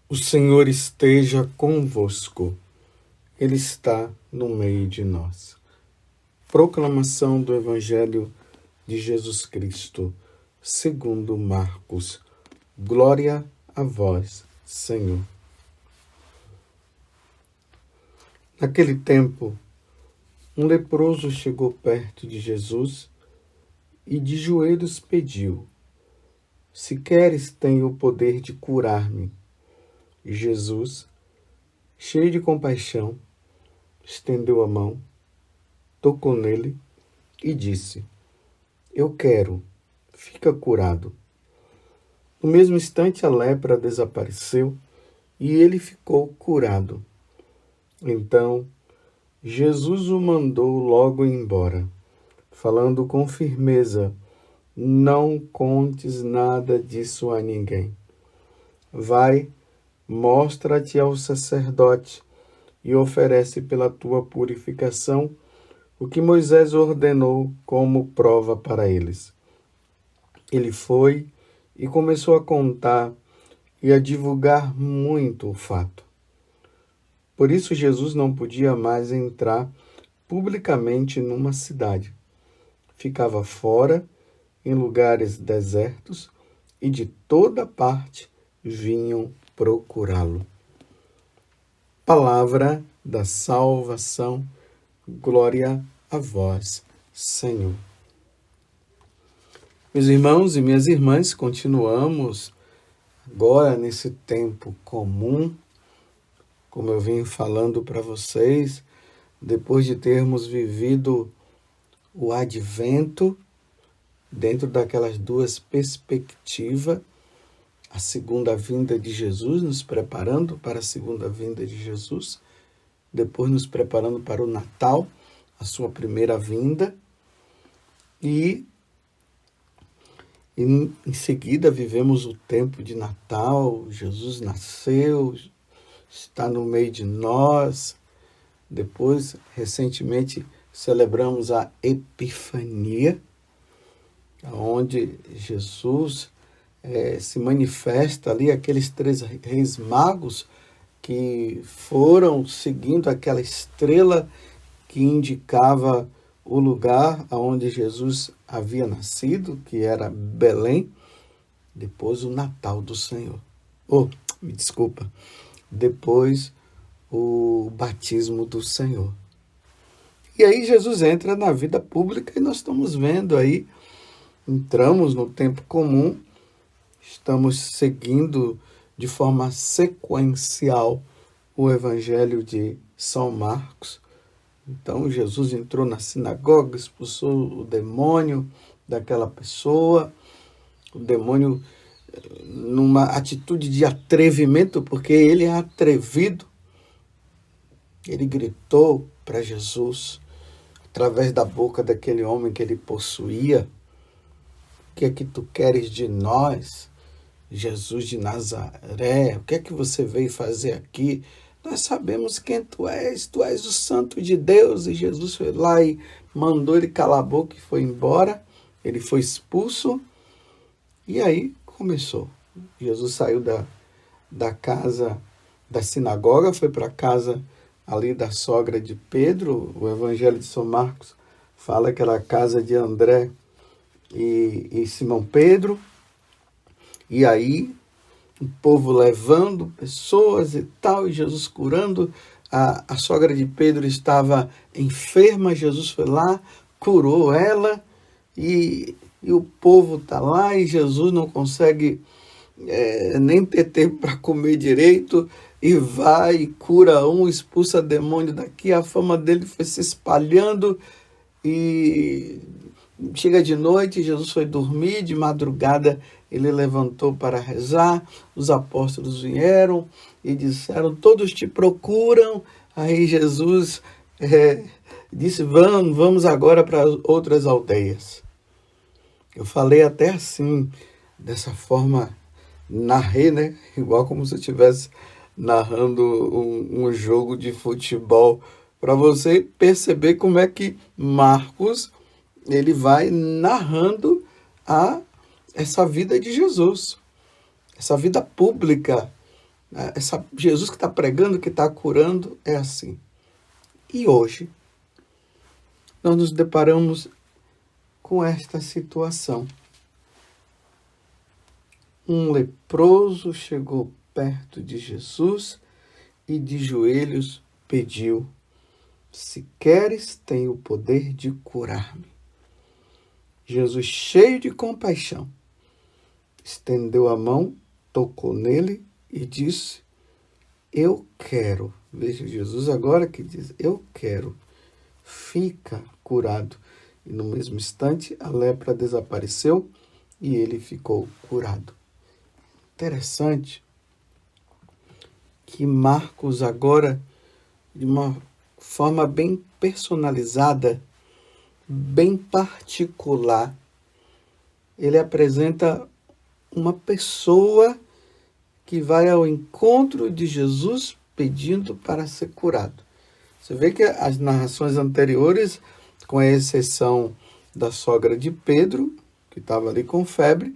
O Senhor esteja convosco, Ele está no meio de nós. Proclamação do Evangelho de Jesus Cristo, segundo Marcos. Glória a vós, Senhor. Naquele tempo, um leproso chegou perto de Jesus e de joelhos pediu: Se queres, tenho o poder de curar-me. E Jesus, cheio de compaixão, estendeu a mão, tocou nele e disse: Eu quero, fica curado. No mesmo instante a lepra desapareceu e ele ficou curado. Então Jesus o mandou logo embora, falando com firmeza: Não contes nada disso a ninguém. Vai, mostra-te ao sacerdote e oferece pela tua purificação o que Moisés ordenou como prova para eles. Ele foi e começou a contar e a divulgar muito o fato. Por isso Jesus não podia mais entrar publicamente numa cidade. Ficava fora, em lugares desertos, e de toda parte vinham procurá-lo. Palavra da salvação, glória a vós, Senhor. Meus irmãos e minhas irmãs, continuamos agora nesse tempo comum, como eu vim falando para vocês, depois de termos vivido o advento, dentro daquelas duas perspectivas, a segunda vinda de Jesus, nos preparando para a segunda vinda de Jesus, depois nos preparando para o Natal, a sua primeira vinda, e em seguida vivemos o tempo de Natal, Jesus nasceu, está no meio de nós. Depois, recentemente, celebramos a Epifania, onde Jesus se manifesta ali, aqueles 3 reis magos que foram seguindo aquela estrela que indicava o lugar onde Jesus havia nascido, que era Belém. Depois o Natal do Senhor. Me desculpa. Depois o batismo do Senhor. E aí Jesus entra na vida pública e nós estamos vendo aí, entramos no tempo comum, estamos seguindo de forma sequencial o Evangelho de São Marcos. Então Jesus entrou na sinagoga, expulsou o demônio daquela pessoa, o demônio numa atitude de atrevimento, porque ele é atrevido. Ele gritou para Jesus, através da boca daquele homem que ele possuía: O que é que tu queres de nós, Jesus de Nazaré? O que é que você veio fazer aqui? Nós sabemos quem tu és o Santo de Deus. E Jesus foi lá e mandou ele calar a boca e foi embora. Ele foi expulso e aí começou. Jesus saiu da casa da sinagoga, foi para a casa ali da sogra de Pedro. O Evangelho de São Marcos fala que era a casa de André e Simão Pedro. E aí o povo levando pessoas e tal, e Jesus curando. A sogra de Pedro estava enferma, Jesus foi lá, curou ela, e o povo está lá, e Jesus não consegue nem ter tempo para comer direito, e vai e cura um, expulsa demônio daqui. A fama dele foi se espalhando, e chega de noite, Jesus foi dormir, de madrugada ele levantou para rezar, os apóstolos vieram e disseram: todos te procuram. Aí Jesus disse: vamos agora para outras aldeias. Eu falei até assim, dessa forma, narrei, né? Igual como se eu estivesse narrando um jogo de futebol, para você perceber como é que Marcos ele vai narrando essa vida de Jesus, essa vida pública Jesus que está pregando, que está curando, é assim. E hoje, nós nos deparamos com esta situação. Um leproso chegou perto de Jesus e de joelhos pediu: se queres, tem o poder de curar-me. Jesus, cheio de compaixão, estendeu a mão, tocou nele e disse: eu quero. Veja, Jesus agora que diz: eu quero. Fica curado. E no mesmo instante, a lepra desapareceu e ele ficou curado. Interessante que Marcos agora, de uma forma bem personalizada, bem particular, ele apresenta uma pessoa que vai ao encontro de Jesus pedindo para ser curado. Você vê que as narrações anteriores, com a exceção da sogra de Pedro, que estava ali com febre,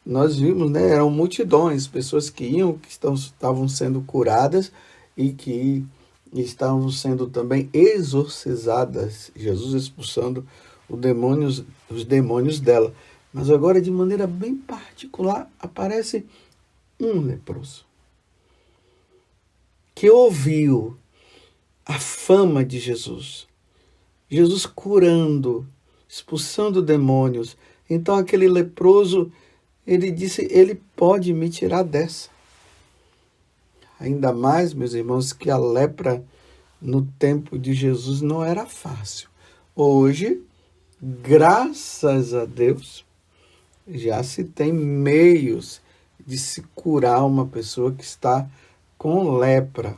nós vimos, né, eram multidões, pessoas que iam, que estavam sendo curadas e que estavam sendo também exorcizadas, Jesus expulsando os demônios dela. Mas agora, de maneira bem particular, aparece um leproso que ouviu a fama de Jesus. Jesus curando, expulsando demônios. Então aquele leproso, ele disse: ele pode me tirar dessa. Ainda mais, meus irmãos, que a lepra no tempo de Jesus não era fácil. Hoje, graças a Deus, já se tem meios de se curar uma pessoa que está com lepra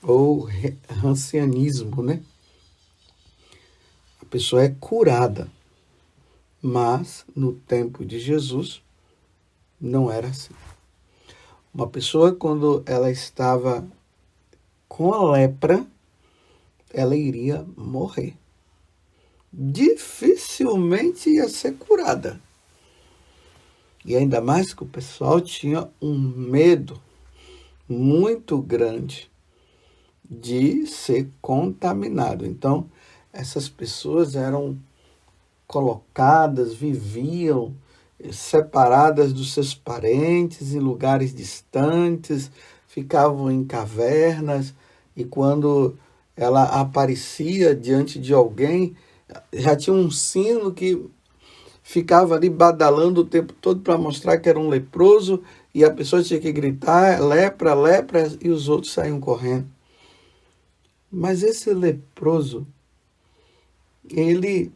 ou ancianismo, né? A pessoa é curada, mas no tempo de Jesus não era assim. Uma pessoa, quando ela estava com a lepra, ela iria morrer. Dificilmente ia ser curada. E ainda mais que o pessoal tinha um medo muito grande de ser contaminado. Então, essas pessoas eram colocadas, viviam separadas dos seus parentes, em lugares distantes, ficavam em cavernas, e quando ela aparecia diante de alguém, já tinha um sino que ficava ali badalando o tempo todo para mostrar que era um leproso, e a pessoa tinha que gritar: lepra, lepra, e os outros saíam correndo. Mas esse leproso, ele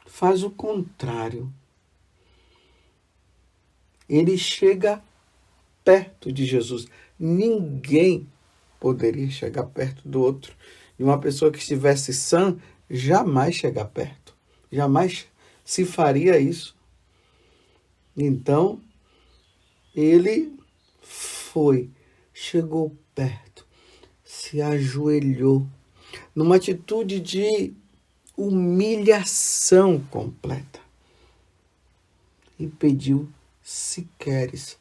faz o contrário. Ele chega perto de Jesus. Ninguém poderia chegar perto do outro. E uma pessoa que estivesse sã jamais chegar perto. Jamais se faria isso. Então, ele chegou perto, se ajoelhou, numa atitude de humilhação completa, e pediu: se queres,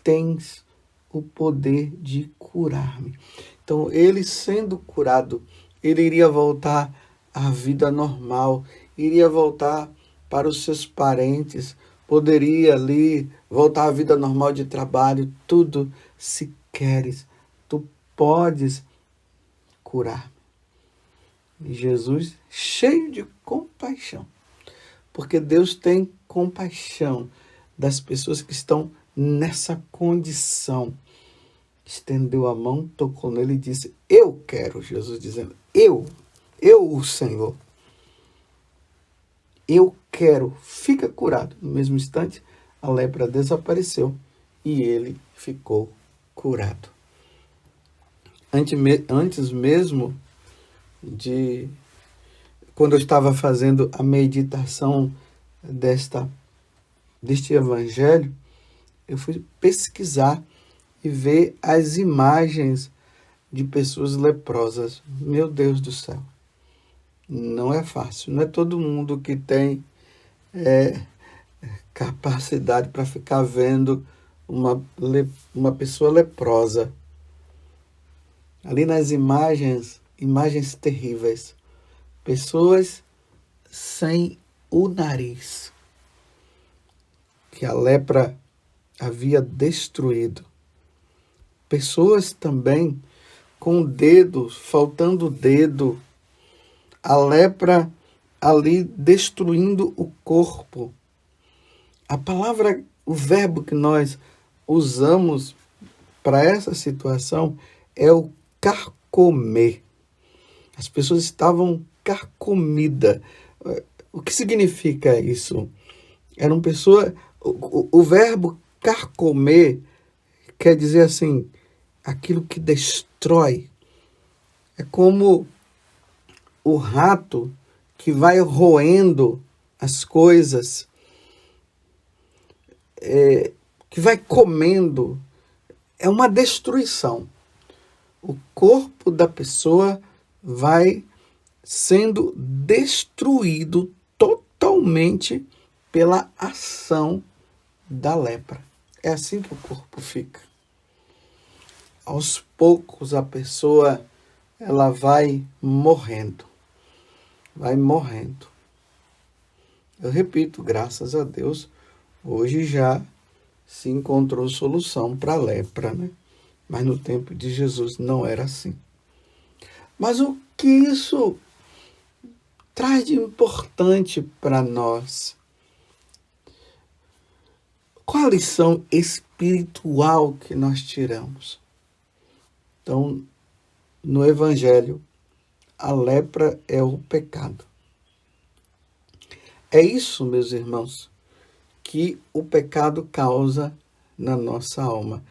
tens o poder de curar-me. Então, ele sendo curado, ele iria voltar à vida normal, iria voltar para os seus parentes, poderia ali voltar à vida normal de trabalho, tudo. Se queres, tu podes curar. E Jesus, cheio de compaixão, porque Deus tem compaixão das pessoas que estão nessa condição, estendeu a mão, tocou nele e disse: eu quero. Jesus dizendo: eu, o Senhor, eu quero, fica curado. No mesmo instante, a lepra desapareceu e ele ficou curado. Antes mesmo de... Quando eu estava fazendo a meditação deste evangelho, eu fui pesquisar e ver as imagens de pessoas leprosas. Meu Deus do céu, não é fácil. Não é todo mundo que tem capacidade para ficar vendo uma pessoa leprosa. Ali nas imagens, imagens terríveis. Pessoas sem o nariz, que a lepra havia destruído. Pessoas também com dedos, faltando dedo. A lepra ali destruindo o corpo. A palavra, o verbo que nós usamos para essa situação é o carcomer. As pessoas estavam carcomidas. O que significa isso? Eram pessoas. O verbo carcomer quer dizer assim, aquilo que destrói. É como o rato que vai roendo as coisas, que vai comendo. É uma destruição. O corpo da pessoa vai sendo destruído totalmente pela ação da lepra. É assim que o corpo fica. Aos poucos a pessoa ela vai morrendo. Vai morrendo. Eu repito, graças a Deus, hoje já se encontrou solução para a lepra, né? Mas no tempo de Jesus não era assim. Mas o que isso traz de importante para nós? Qual a lição espiritual que nós tiramos? Então, no Evangelho, a lepra é o pecado. É isso, meus irmãos, que o pecado causa na nossa alma.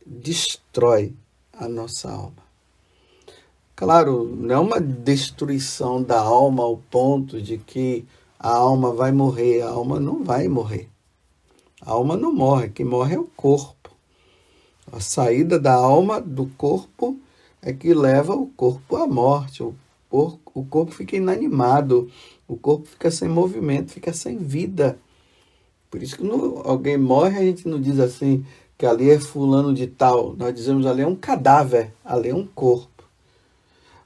Destrói a nossa alma. Claro, não é uma destruição da alma ao ponto de que a alma vai morrer. A alma não vai morrer. A alma não morre, quem morre é o corpo. A saída da alma do corpo é que leva o corpo à morte. O corpo fica inanimado, o corpo fica sem movimento, fica sem vida. Por isso que quando alguém morre, a gente não diz assim que ali é fulano de tal. Nós dizemos ali é um cadáver, ali é um corpo.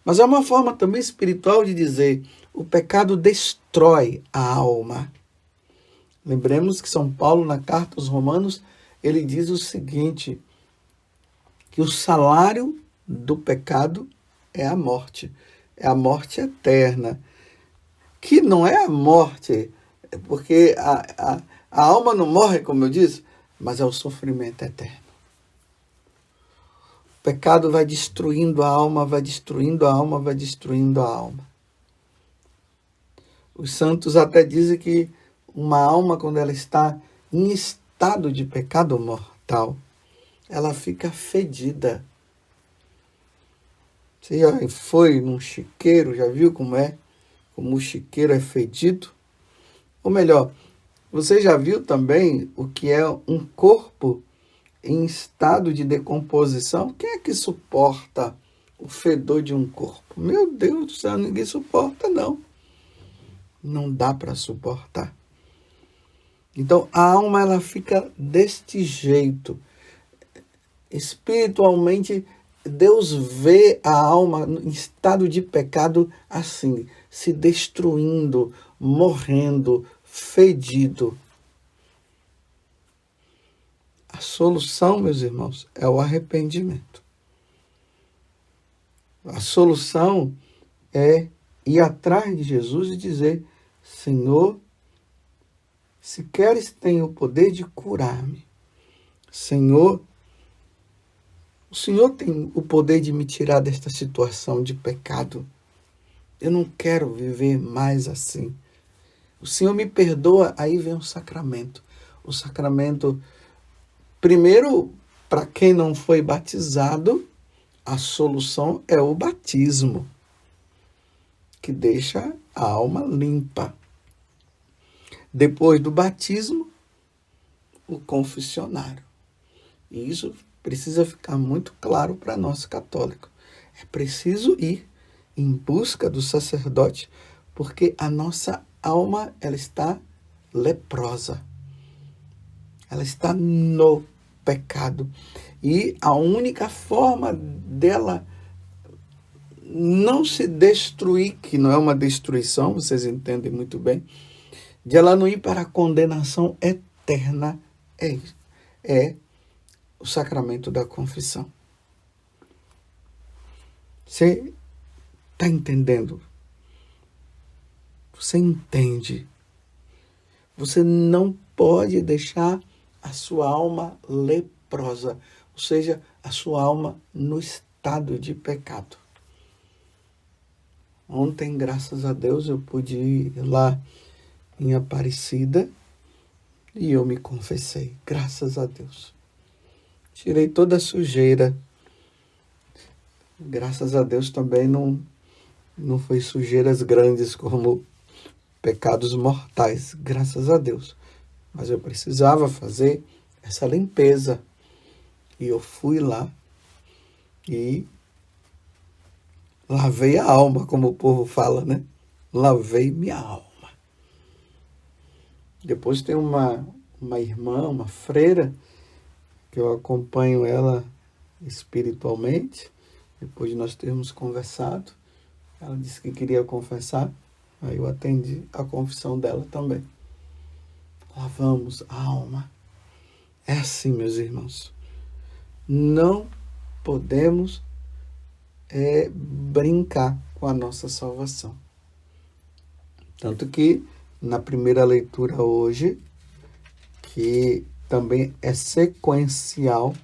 Mas é uma forma também espiritual de dizer o pecado destrói a alma. Lembremos que São Paulo, na carta aos Romanos, ele diz o seguinte, que o salário do pecado é a morte eterna, que não é a morte, porque a alma não morre, como eu disse, mas é o sofrimento eterno. O pecado vai destruindo a alma, vai destruindo a alma, vai destruindo a alma. Os santos até dizem que uma alma, quando ela está em estado de pecado mortal, ela fica fedida. Você já foi num chiqueiro, já viu como é? Como o chiqueiro é fedido? Ou melhor, você já viu também o que é um corpo em estado de decomposição? Quem é que suporta o fedor de um corpo? Meu Deus do céu, ninguém suporta, não. Não dá para suportar. Então, a alma ela fica deste jeito. Espiritualmente, Deus vê a alma em estado de pecado assim, se destruindo, morrendo, fedido. A solução, meus irmãos, é o arrependimento. A solução é ir atrás de Jesus e dizer, Senhor, se queres, tem o poder de curar-me. Senhor, o Senhor tem o poder de me tirar desta situação de pecado. Eu não quero viver mais assim. O Senhor me perdoa, aí vem o sacramento. O sacramento, primeiro, para quem não foi batizado, a solução é o batismo, que deixa a alma limpa. Depois do batismo, o confessionário. E isso precisa ficar muito claro para nós católicos. É preciso ir em busca do sacerdote, porque a nossa alma ela está leprosa. Ela está no pecado. E a única forma dela não se destruir, que não é uma destruição, vocês entendem muito bem, de ela não ir para a condenação eterna, é o sacramento da confissão. Você está entendendo? Você entende? Você não pode deixar a sua alma leprosa, ou seja, a sua alma no estado de pecado. Ontem, graças a Deus, eu pude ir lá em Aparecida e eu me confessei, graças a Deus. Tirei toda a sujeira. Graças a Deus também não foi sujeiras grandes como pecados mortais, graças a Deus. Mas eu precisava fazer essa limpeza. E eu fui lá e lavei a alma, como o povo fala, né? Lavei minha alma. Depois tem uma irmã, uma freira, que eu acompanho ela espiritualmente. Depois de nós termos conversado, ela disse que queria confessar. Aí eu atendi a confissão dela também. Lavamos a alma. É assim, meus irmãos. Não podemos brincar com a nossa salvação. Tanto que na primeira leitura hoje, que também é sequencial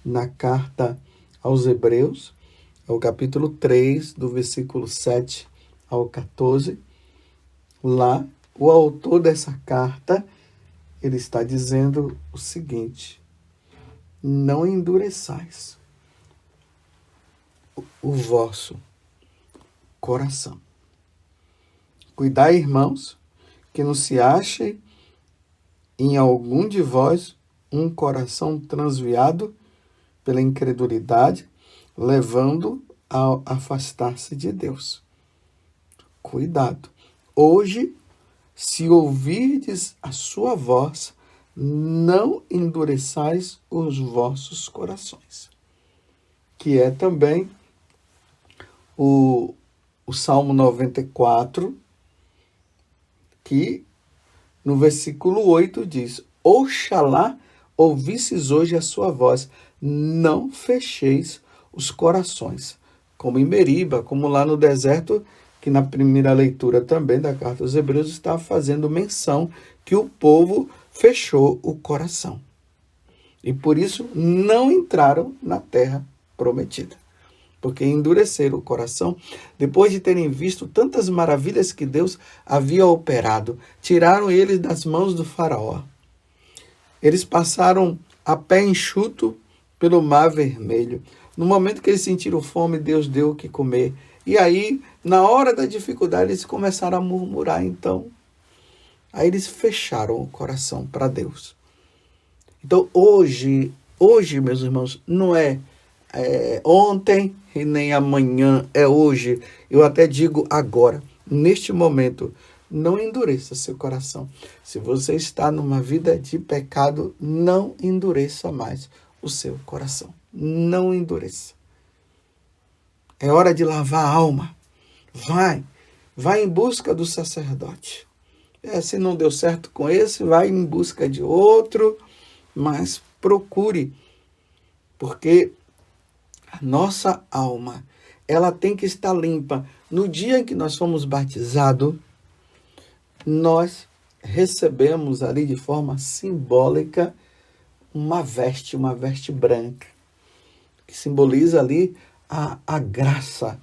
na carta aos Hebreus, é o capítulo 3, do versículo 7 ao 14. Lá, o autor dessa carta, ele está dizendo o seguinte: não endureçais o vosso coração. Cuidai, irmãos, que não se ache em algum de vós um coração transviado pela incredulidade, levando a afastar-se de Deus. Cuidado. Hoje, se ouvirdes a sua voz, não endureçais os vossos corações. Que é também o Salmo 94, que no versículo 8 diz: Oxalá ouvisses hoje a sua voz, não fecheis os corações. Como em Meriba, como lá no deserto, que na primeira leitura também da carta aos Hebreus está fazendo menção que o povo fechou o coração. E por isso não entraram na terra prometida. Porque endureceram o coração depois de terem visto tantas maravilhas que Deus havia operado. Tiraram eles das mãos do faraó. Eles passaram a pé enxuto pelo mar vermelho. No momento que eles sentiram fome, Deus deu o que comer. E aí, na hora da dificuldade, eles começaram a murmurar. Então, aí eles fecharam o coração para Deus. Então, hoje, meus irmãos, não é ontem e nem amanhã, é hoje. Eu até digo agora, neste momento, não endureça seu coração. Se você está numa vida de pecado, não endureça mais o seu coração. Não endureça. É hora de lavar a alma. Vai em busca do sacerdote. Se não deu certo com esse, vai em busca de outro, mas procure, porque a nossa alma, ela tem que estar limpa. No dia em que nós fomos batizados, nós recebemos ali de forma simbólica uma veste branca, que simboliza ali a graça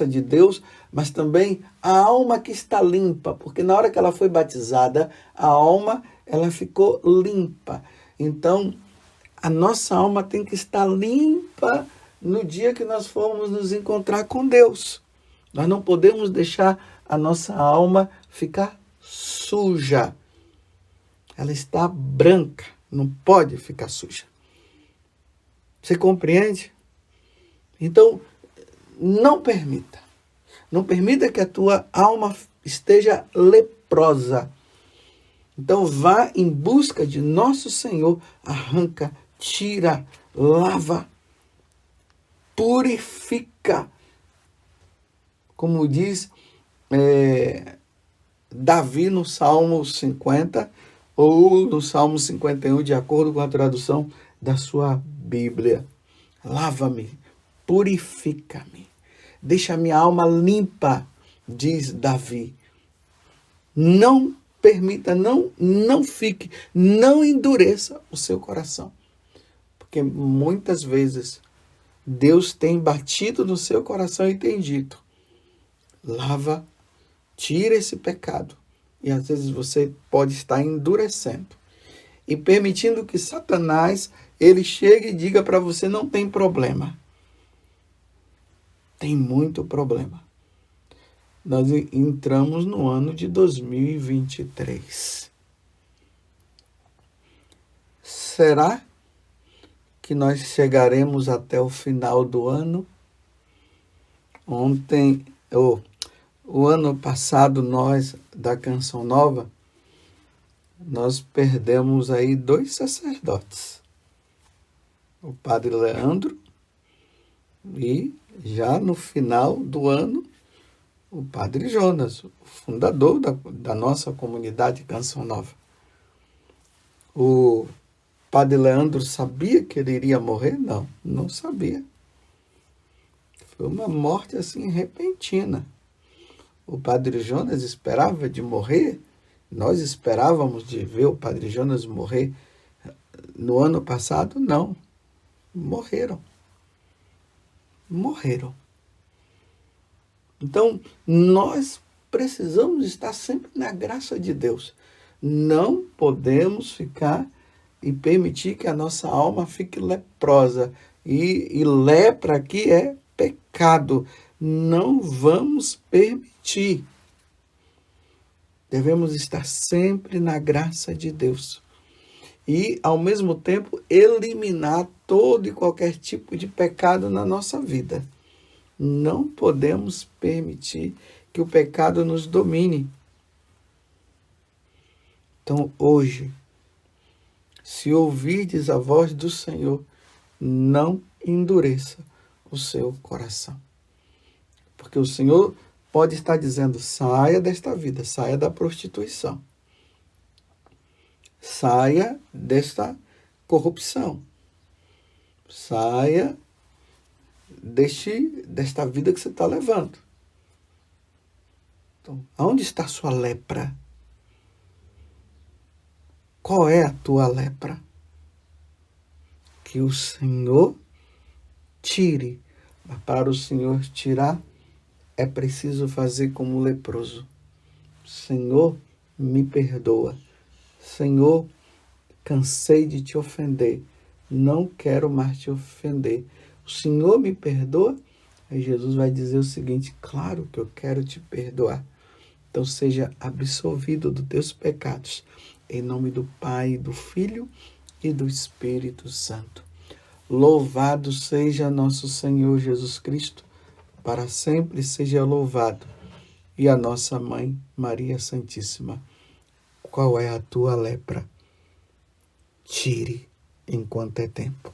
de Deus, mas também a alma que está limpa, porque na hora que ela foi batizada, a alma ela ficou limpa. Então, a nossa alma tem que estar limpa no dia que nós formos nos encontrar com Deus. Nós não podemos deixar a nossa alma ficar suja. Ela está branca, não pode ficar suja. Você compreende? Então, não permita que a tua alma esteja leprosa. Então, vá em busca de nosso Senhor, arranca tira, lava, purifica. Como diz Davi no Salmo 50 ou no Salmo 51, de acordo com a tradução da sua Bíblia. Lava-me, purifica-me, deixa minha alma limpa, diz Davi. Não permita, não fique, não endureça o seu coração. Porque muitas vezes Deus tem batido no seu coração e tem dito: lava, tira esse pecado. E às vezes você pode estar endurecendo e permitindo que Satanás ele chegue e diga para você: não tem problema. Tem muito problema. Nós entramos no ano de 2023. Será que nós chegaremos até o final do ano? O ano passado, nós, da Canção Nova, nós perdemos aí 2 sacerdotes. O padre Leandro e, já no final do ano, o padre Jonas, o fundador da nossa comunidade Canção Nova. O padre Leandro sabia que ele iria morrer? Não, não sabia. Foi uma morte assim repentina. O padre Jonas esperava de morrer. Nós esperávamos de ver o padre Jonas morrer no ano passado? Não. Morreram. Então, nós precisamos estar sempre na graça de Deus. Não podemos ficar e permitir que a nossa alma fique leprosa. E lepra aqui é pecado. Não vamos permitir. Devemos estar sempre na graça de Deus. E, ao mesmo tempo, eliminar todo e qualquer tipo de pecado na nossa vida. Não podemos permitir que o pecado nos domine. Então, hoje, se ouvirdes a voz do Senhor, não endureça o seu coração. Porque o Senhor pode estar dizendo: saia desta vida, saia da prostituição. Saia desta corrupção. Saia desta vida que você está levando. Então, aonde está a sua lepra? Qual é a tua lepra? Que o Senhor tire. Mas para o Senhor tirar, é preciso fazer como o leproso. Senhor, me perdoa. Senhor, cansei de te ofender. Não quero mais te ofender. O Senhor me perdoa? Aí Jesus vai dizer o seguinte: claro que eu quero te perdoar. Então seja absolvido dos teus pecados. Em nome do Pai, do Filho e do Espírito Santo. Louvado seja nosso Senhor Jesus Cristo. Para sempre seja louvado. E a nossa Mãe, Maria Santíssima. Qual é a tua lepra? Tire enquanto é tempo.